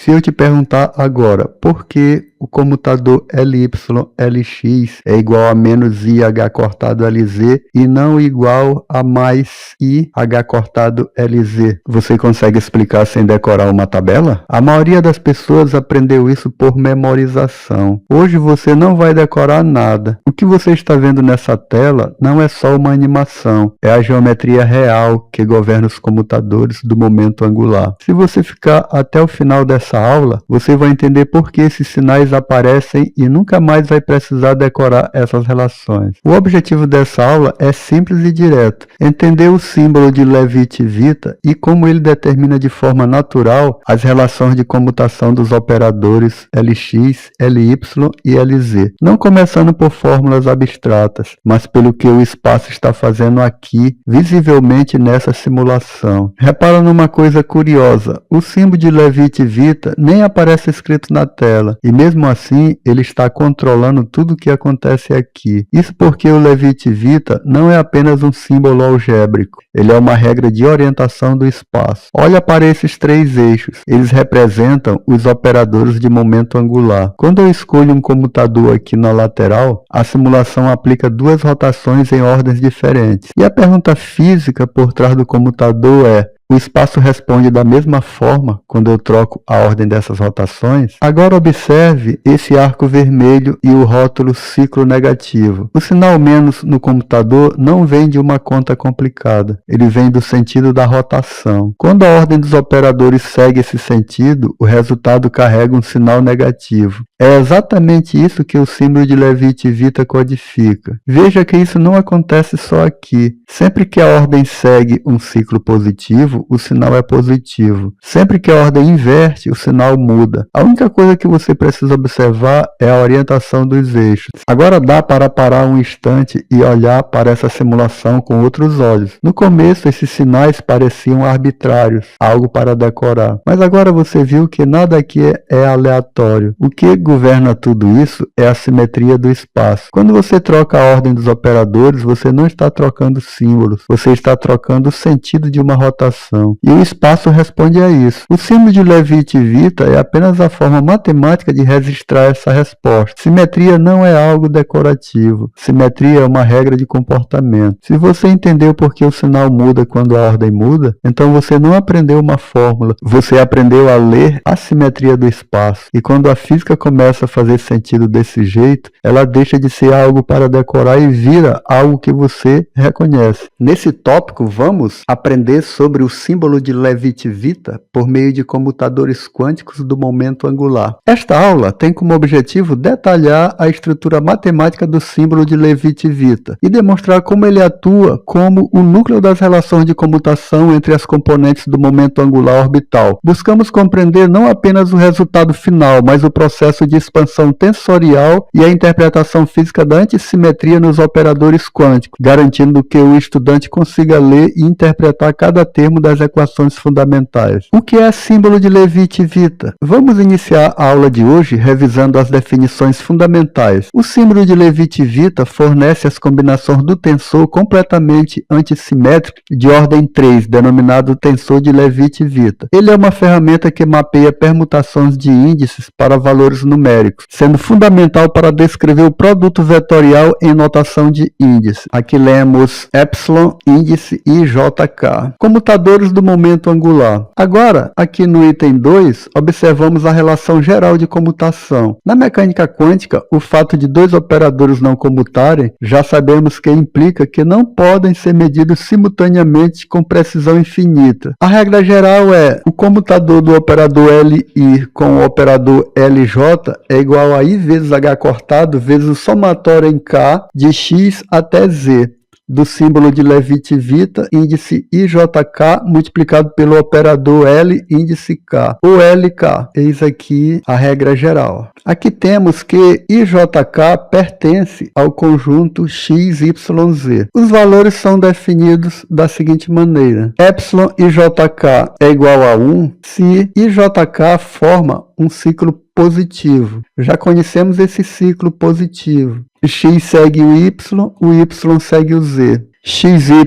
Se eu te perguntar agora, por que o comutador LY, LX é igual a menos IH cortado LZ e não igual a mais IH cortado LZ, você consegue explicar sem decorar uma tabela? A maioria das pessoas aprendeu isso por memorização. Hoje você não vai decorar nada. O que você está vendo nessa tela não é só uma animação, é a geometria real que governa os comutadores do momento angular. Se você ficar até o final dessa aula, você vai entender por que esses sinais aparecem e nunca mais vai precisar decorar essas relações. O objetivo dessa aula é simples e direto: entender o símbolo de Leavitt-Vita e como ele determina de forma natural as relações de comutação dos operadores LX, LY e LZ. Não começando por fórmulas abstratas, mas pelo que o espaço está fazendo aqui, visivelmente nessa simulação. Repara numa coisa curiosa: o símbolo de Leavitt-Vita nem aparece escrito na tela, e mesmo assim ele está controlando tudo o que acontece aqui. Isso porque o Leavitt-Vita não é apenas um símbolo algébrico, ele é uma regra de orientação do espaço. Olha para esses três eixos, eles representam os operadores de momento angular. Quando eu escolho um comutador aqui na lateral, a simulação aplica duas rotações em ordens diferentes. E a pergunta física por trás do comutador é: o espaço responde da mesma forma quando eu troco a ordem dessas rotações? Agora observe esse arco vermelho e o rótulo ciclo negativo. O sinal menos no computador não vem de uma conta complicada, ele vem do sentido da rotação. Quando a ordem dos operadores segue esse sentido, o resultado carrega um sinal negativo. É exatamente isso que o símbolo de Leavitt-Vita codifica. Veja que isso não acontece só aqui. Sempre que a ordem segue um ciclo positivo, o sinal é positivo. Sempre que a ordem inverte, o sinal muda. A única coisa que você precisa observar é a orientação dos eixos. Agora dá para parar um instante e olhar para essa simulação com outros olhos. No começo, esses sinais pareciam arbitrários, algo para decorar. Mas agora você viu que nada aqui é aleatório. O que governa tudo isso é a simetria do espaço. Quando você troca a ordem dos operadores, você não está trocando símbolos, você está trocando o sentido de uma rotação. E o espaço responde a isso. O símbolo de Leavitt-Vita é apenas a forma matemática de registrar essa resposta. Simetria não é algo decorativo. Simetria é uma regra de comportamento. Se você entendeu por que o sinal muda quando a ordem muda, então você não aprendeu uma fórmula, você aprendeu a ler a simetria do espaço. E quando a física começa a fazer sentido desse jeito, ela deixa de ser algo para decorar e vira algo que você reconhece. Nesse tópico, vamos aprender sobre o símbolo de Leavitt-Vita por meio de comutadores quânticos do momento angular. Esta aula tem como objetivo detalhar a estrutura matemática do símbolo de Leavitt-Vita e demonstrar como ele atua como o núcleo das relações de comutação entre as componentes do momento angular orbital. Buscamos compreender não apenas o resultado final, mas o processo de expansão tensorial e a interpretação física da antissimetria nos operadores quânticos, garantindo que o estudante consiga ler e interpretar cada termo das equações fundamentais. O que é símbolo de Leavitt-Vita? Vamos iniciar a aula de hoje revisando as definições fundamentais. O símbolo de Leavitt-Vita fornece as combinações do tensor completamente antissimétrico de ordem 3, denominado tensor de Leavitt-Vita. Ele é uma ferramenta que mapeia permutações de índices para valores numéricos, sendo fundamental para descrever o produto vetorial em notação de índice. Aqui lemos epsilon, índice e jk. Comutadores do momento angular. Agora, aqui no item 2, observamos a relação geral de comutação. Na mecânica quântica, o fato de dois operadores não comutarem, já sabemos que implica que não podem ser medidos simultaneamente com precisão infinita. A regra geral é: o comutador do operador LI com o operador LJ é igual a I vezes H cortado vezes o somatório em K de X até Z do símbolo de Leavitt-Vita, índice IJK, multiplicado pelo operador L, índice K, ou LK. Eis aqui a regra geral. Aqui temos que IJK pertence ao conjunto XYZ. Os valores são definidos da seguinte maneira: epsilon IJK é igual a 1 se IJK forma um ciclo positivo. Já conhecemos esse ciclo positivo. X segue o Y segue o Z. XY,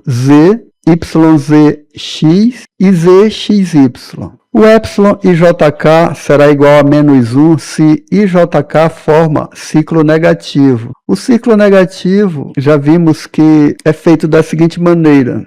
Z, YZ, X e ZXY. O epsilon IJK será igual a menos 1 se IJK forma ciclo negativo. O ciclo negativo, já vimos que é feito da seguinte maneira.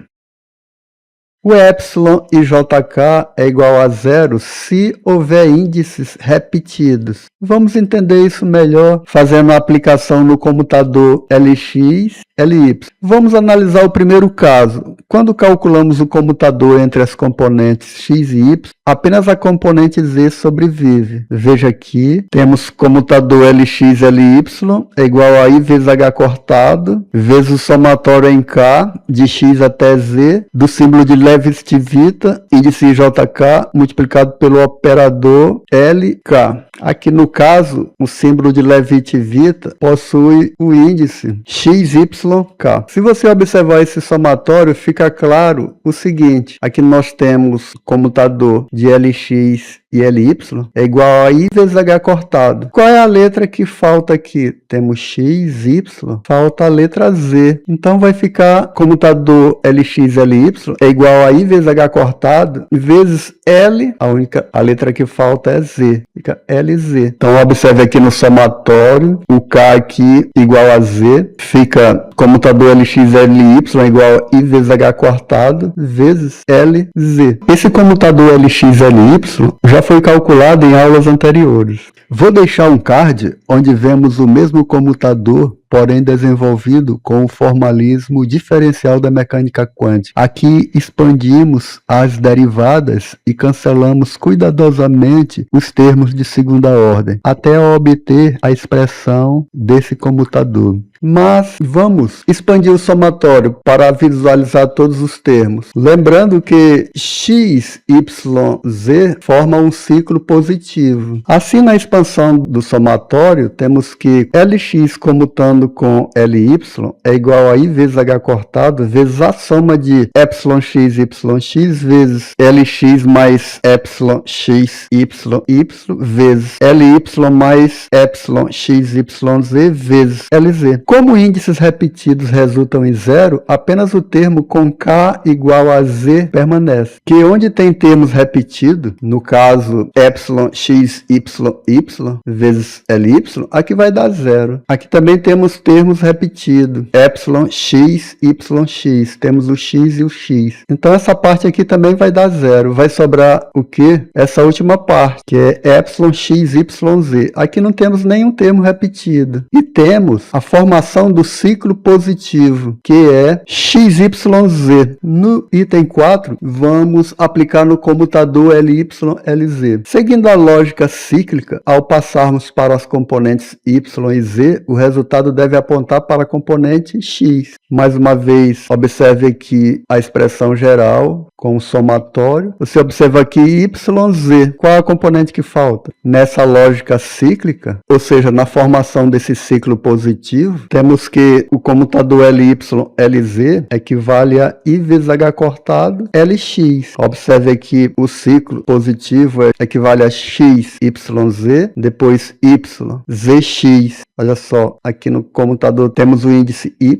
O epsilon IJK é igual a zero se houver índices repetidos. Vamos entender isso melhor fazendo a aplicação no comutador LX, LY. Vamos analisar o primeiro caso. Quando calculamos o comutador entre as componentes x e y, apenas a componente z sobrevive. Veja aqui, temos comutador LX, LY é igual a I vezes H cortado, vezes o somatório em K, de x até z, do símbolo de Levi-Civita, índice JK, multiplicado pelo operador LK. Aqui no caso, o símbolo de Levi-Civita possui o índice XYK. Se você observar esse somatório, fica claro o seguinte. Aqui nós temos comutador de LX e LY é igual a I vezes H cortado. Qual é a letra que falta aqui? Temos X, Y, falta a letra Z. Então vai ficar comutador LX, LY é igual a I vezes H cortado vezes L, a letra que falta é Z, fica LZ. Então observe aqui no somatório, o K aqui igual a Z, fica comutador LX, LY é igual a I vezes H cortado vezes LZ. Esse comutador LX, LY já foi calculado em aulas anteriores. Vou deixar um card onde vemos o mesmo comutador, porém desenvolvido com o formalismo diferencial da mecânica quântica. Aqui expandimos as derivadas e cancelamos cuidadosamente os termos de segunda ordem, até obter a expressão desse comutador. Mas vamos expandir o somatório para visualizar todos os termos. Lembrando que x, y, z formam um ciclo positivo. Assim, na expansão do somatório, temos que Lx comutando com Ly é igual a I vezes H cortado vezes a soma de εx, yx vezes Lx mais εx, yy vezes Ly mais εx, xyz vezes Lz. Como índices repetidos resultam em zero, apenas o termo com K igual a Z permanece. Que onde tem termos repetidos, no caso epsilon x, y vezes Ly, aqui vai dar zero. Aqui também temos termos repetidos, epsilon x, yx, temos o x e o x. Então essa parte aqui também vai dar zero. Vai sobrar o quê? Essa última parte, que é epsilon x, yz. Aqui não temos nenhum termo repetido. E temos a formação do ciclo positivo, que é XYZ. No item 4, vamos aplicar no comutador LY, LZ. Seguindo a lógica cíclica, ao passarmos para as componentes Y e Z, o resultado deve apontar para a componente X. Mais uma vez, observe aqui a expressão geral com o somatório. Você observa aqui YZ. Qual é a componente que falta? Nessa lógica cíclica, ou seja, na formação desse ciclo positivo, temos que o comutador LY, LZ equivale a I vezes H cortado LX. Observe aqui o ciclo positivo equivale a X, YZ, depois Y, ZX. Olha só, aqui no comutador temos o índice Y,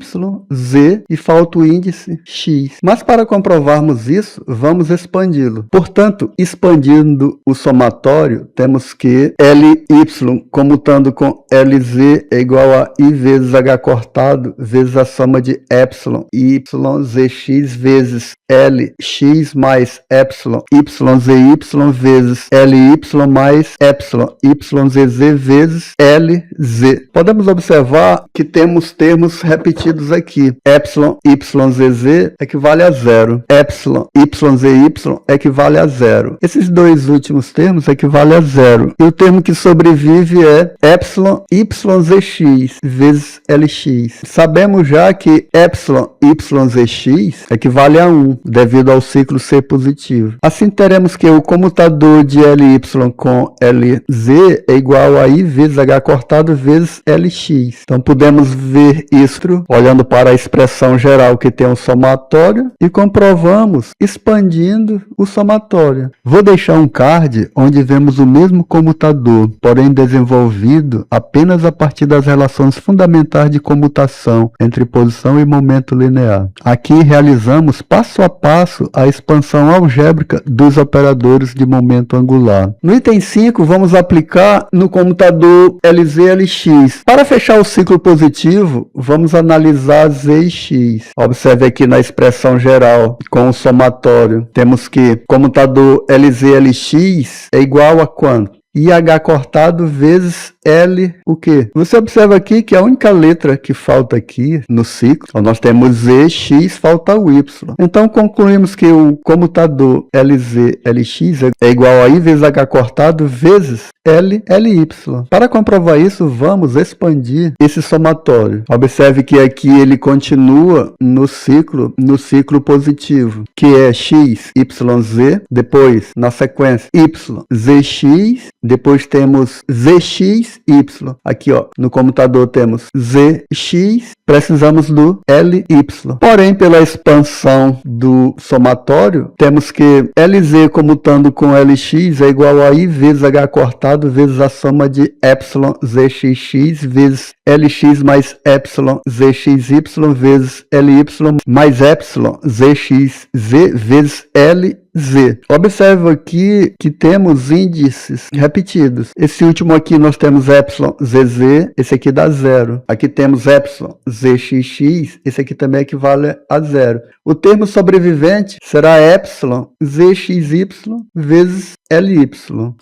Z e falta o índice X. Mas para comprovarmos isso, vamos expandi-lo. Portanto, expandindo o somatório, temos que LY comutando com LZ é igual a I vezes H cortado vezes a soma de epsilon YZX vezes LX mais epsilon YZY vezes LY mais epsilon YZZ vezes LZ. Podemos observar que temos termos repetidos aqui. Epsilon YZZ equivale a zero. Epsilon YZY equivale a zero. Esses dois últimos termos equivalem a zero. E o termo que sobrevive é epsilon YZX vezes LX. Sabemos já que epsilon YZX equivale a 1, devido ao ciclo ser positivo. Assim teremos que o comutador de LY com LZ é igual a I vezes H cortado vezes LX. Então podemos ver isso olhando para a expressão geral que tem um somatório e comprovamos expandindo o somatório. Vou deixar um card onde vemos o mesmo comutador, porém desenvolvido apenas a partir das relações fundamentais de comutação entre posição e momento linear. Aqui realizamos passo a passo a expansão algébrica dos operadores de momento angular. No item 5, vamos aplicar no comutador LZ-LX. Para fechar o ciclo positivo, vamos analisar Z e X. Observe aqui na expressão geral, com o somatório, temos que comutador LZ-LX é igual a quanto? IH cortado vezes L, o quê? Você observa aqui que a única letra que falta aqui no ciclo, então nós temos Z, X, falta o Y. Então, concluímos que o comutador LZ, LX é igual a I vezes H cortado vezes L, LY. Para comprovar isso, vamos expandir esse somatório. Observe que aqui ele continua no ciclo positivo, que é X, Y, Z, depois, na sequência, Y, ZX, depois temos ZX, Y. Aqui, ó, no computador temos ZX, precisamos do LY. Porém, pela expansão do somatório, temos que LZ comutando com LX é igual a I vezes H cortado vezes a soma de epsilon ZXX vezes LX mais epsilon ZXY vezes LY mais epsilon ZXZ vezes LZ. Observe aqui que temos índices repetidos. Esse último aqui nós temos epsilon ZZ, esse aqui dá 0. Aqui temos epsilon ZXX, esse aqui também equivale a 0. O termo sobrevivente será epsilon ZXY vezes LY.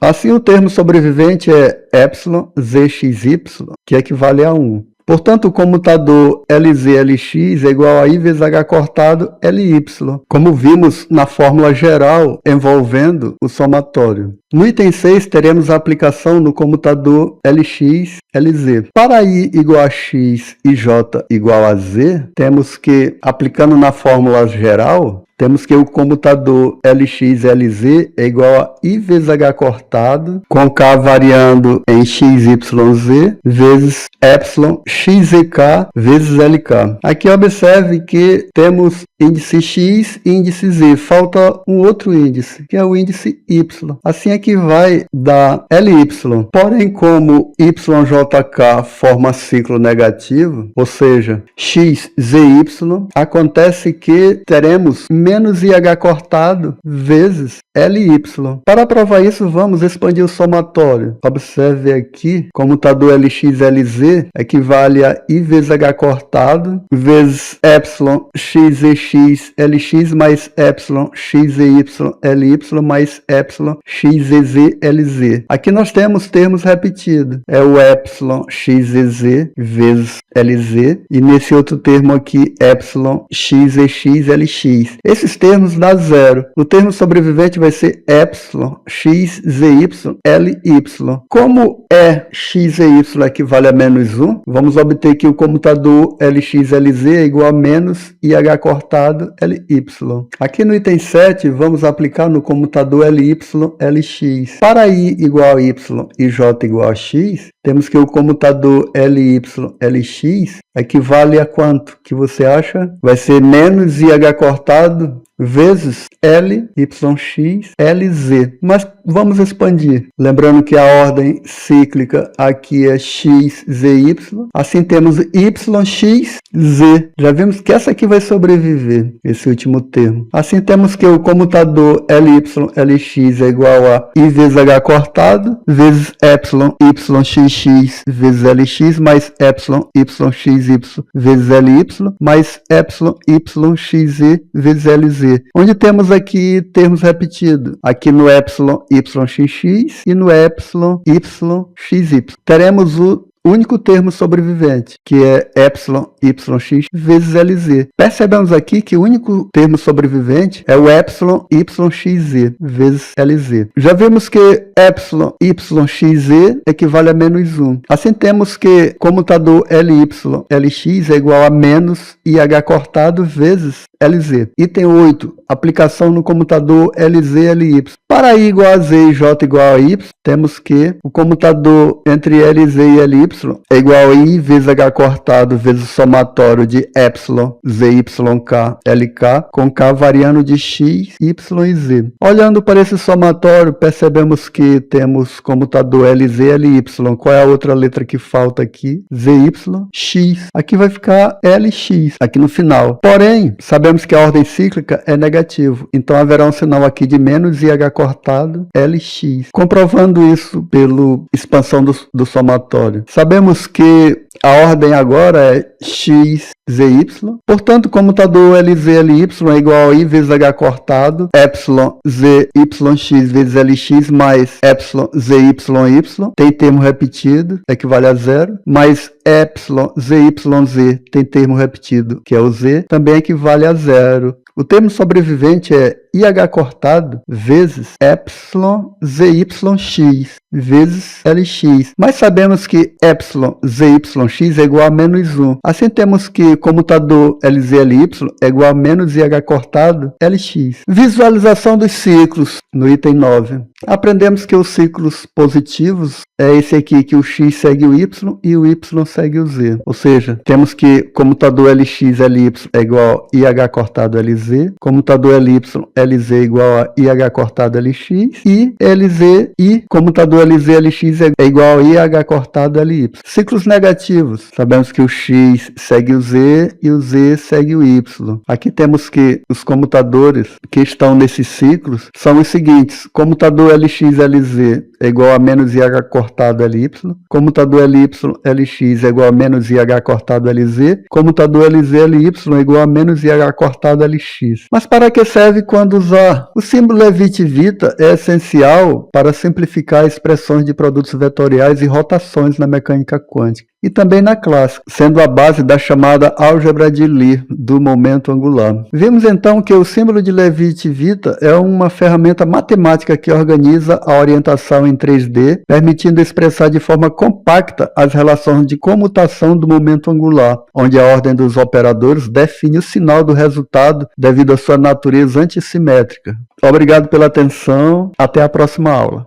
Assim, o termo sobrevivente é epsilon ZXY, que equivale a 1. Portanto, o comutador LZ-LX é igual a I vezes H cortado LY, como vimos na fórmula geral envolvendo o somatório. No item 6, teremos a aplicação no comutador LX-LZ. Para I igual a X e J igual a Z, temos que, aplicando na fórmula geral, temos que o comutador LX-LZ é igual a I vezes H cortado, com K variando em XYZ, vezes epsilon XZK vezes LK. Aqui observe que temos índice X e índice Z. Falta um outro índice, que é o índice Y. Assim é que vai dar LY. Porém, como YJK forma ciclo negativo, ou seja, XZY, acontece que teremos menos IH cortado vezes LY. Para provar isso, vamos expandir o somatório. Observe aqui, comutador LX-LZ equivale a I vezes H cortado vezes epsilon XZX LX mais epsilon XZY LY mais epsilon XZZ LZ. Aqui nós temos termos repetidos. É o epsilon XZZ vezes LZ e nesse outro termo aqui, epsilon XZX LX. Esses termos dá 0. O termo sobrevivente vai ser epsilon XZY LY. Como é XZY equivale a menos 1, vamos obter que o comutador LX-LZ é igual a menos IH cortado LY. Aqui no item 7, vamos aplicar no comutador LY-LX. Para I igual a Y e J igual a X, temos que o comutador LY-LX equivale a quanto que você acha? Vai ser menos IH cortado vezes L, YX, LZ. Mas vamos expandir. Lembrando que a ordem cíclica aqui é X, ZY. Assim temos YX, Z. Já vimos que essa aqui vai sobreviver, esse último termo. Assim temos que o comutador LY, LX é igual a I vezes H cortado, vezes epsilon YXX vezes LX, mais epsilon YXY vezes LY, mais epsilon YXZ vezes LZ. Onde temos aqui termos repetidos, aqui no epsilon YXX e no epsilon YXY. Teremos o único termo sobrevivente, que é epsilon YX vezes LZ. Percebemos aqui que o único termo sobrevivente é o epsilon YXZ vezes LZ. Já vimos que epsilon YXZ equivale a menos 1. Assim temos que comutador LY-LX é igual a menos IH cortado vezes LZ. Item 8. Aplicação no comutador LZ-LY. Para I igual a Z e J igual a Y, temos que o comutador entre LZ e LY é igual a I vezes H cortado vezes o somatório de epsilon, ZYK, LK, com K variando de X, Y e Z. Olhando para esse somatório, percebemos que temos comutador LZ, LY. Qual é a outra letra que falta aqui? ZY, X. Aqui vai ficar LX, aqui no final. Porém, sabemos que a ordem cíclica é negativo, então haverá um sinal aqui de menos IH cortado, LX. Comprovando isso pela expansão do somatório. Sabemos que a ordem agora é X, ZY. Portanto, o comutador LZ, LY é igual a I vezes H cortado, epsilon, ZYX vezes LX mais epsilon, ZYY. Tem termo repetido, equivale a zero, mais epsilon, ZYZ tem termo repetido, que é o Z, também equivale a zero. O termo sobrevivente é IH cortado vezes epsilon ZYX vezes LX. Mas sabemos que epsilon ZYX é igual a menos 1. Assim temos que comutador LZLY é igual a menos IH cortado LX. Visualização dos ciclos no item 9. Aprendemos que os ciclos positivos é esse aqui, que o X segue o Y e o Y segue o Z. Ou seja, temos que comutador LX-LY é igual a IH cortado LZ, comutador LY-LZ é igual a IH cortado LX e LZ e comutador LZ-LX é igual a IH cortado LY. Ciclos negativos. Sabemos que o X segue o Z e o Z segue o Y. Aqui temos que os comutadores que estão nesses ciclos são os seguintes. Comutador LX-LZ é igual a menos IH cortado LY, comutador LY-LX é igual a menos IH cortado LZ, comutador LZ-LY é igual a menos IH cortado LX. Mas para que serve quando usar? O símbolo Leavitt-Vita é essencial para simplificar expressões de produtos vetoriais e rotações na mecânica quântica, e também na clássica, sendo a base da chamada álgebra de Lie, do momento angular. Vimos então que o símbolo de Leavitt-Vita é uma ferramenta matemática que organiza a orientação em 3D, permitindo expressar de forma compacta as relações de comutação do momento angular, onde a ordem dos operadores define o sinal do resultado devido à sua natureza antissimétrica. Obrigado pela atenção, até a próxima aula.